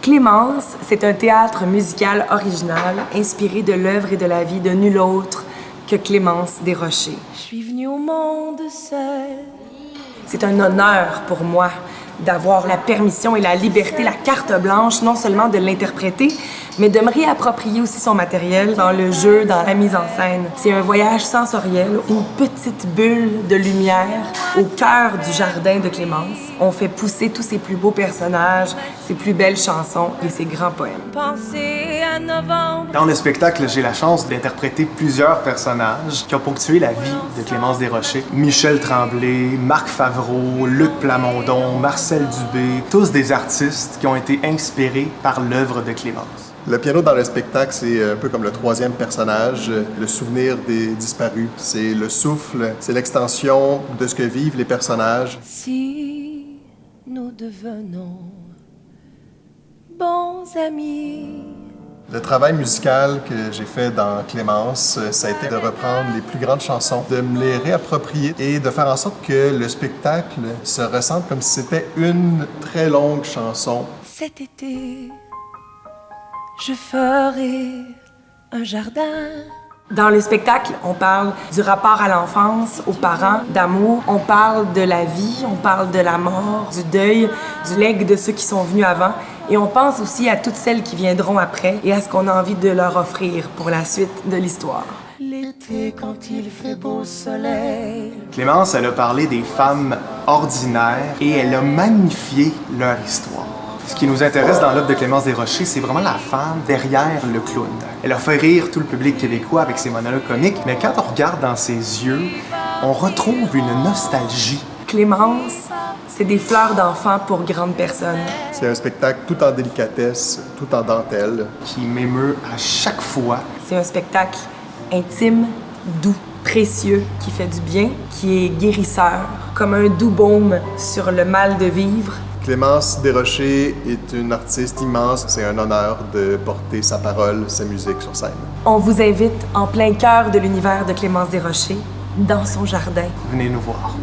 Clémence, c'est un théâtre musical original inspiré de l'œuvre et de la vie de nul autre que Clémence Desrochers. Je suis venue au monde seule. C'est un honneur pour moi d'avoir la permission et la liberté, la carte blanche, non seulement de l'interpréter, mais de me réapproprier aussi son matériel dans le jeu, dans la mise en scène. C'est un voyage sensoriel, une petite bulle de lumière au cœur du jardin de Clémence. On fait pousser tous ses plus beaux personnages, ses plus belles chansons et ses grands poèmes. Pensez à novembre. Dans le spectacle, j'ai la chance d'interpréter plusieurs personnages qui ont ponctué la vie de Clémence Desrochers. Michel Tremblay, Marc Favreau, Luc Plamondon, Marcel Dubé, tous des artistes qui ont été inspirés par l'œuvre de Clémence. Le piano dans le spectacle, c'est un peu comme le troisième personnage, le souvenir des disparus. C'est le souffle, c'est l'extension de ce que vivent les personnages. Si nous devenons bons amis. Le travail musical que j'ai fait dans Clémence, ça a été de reprendre les plus grandes chansons, de me les réapproprier et de faire en sorte que le spectacle se ressente comme si c'était une très longue chanson. Cet été, je ferai un jardin. Dans le spectacle, on parle du rapport à l'enfance, aux parents, d'amour. On parle de la vie, on parle de la mort, du deuil, du legs de ceux qui sont venus avant. Et on pense aussi à toutes celles qui viendront après et à ce qu'on a envie de leur offrir pour la suite de l'histoire. L'été, quand il fait beau soleil. Clémence, elle a parlé des femmes ordinaires et elle a magnifié leur histoire. Ce qui nous intéresse dans l'œuvre de Clémence Desrochers, c'est vraiment la femme derrière le clown. Elle a fait rire tout le public québécois avec ses monologues comiques, mais quand on regarde dans ses yeux, on retrouve une nostalgie. Clémence, c'est des fleurs d'enfant pour grandes personnes. C'est un spectacle tout en délicatesse, tout en dentelle. Qui m'émeut à chaque fois. C'est un spectacle intime, doux, précieux, qui fait du bien, qui est guérisseur, comme un doux baume sur le mal de vivre. Clémence Desrochers est une artiste immense. C'est un honneur de porter sa parole, sa musique sur scène. On vous invite en plein cœur de l'univers de Clémence Desrochers, dans son jardin. Venez nous voir.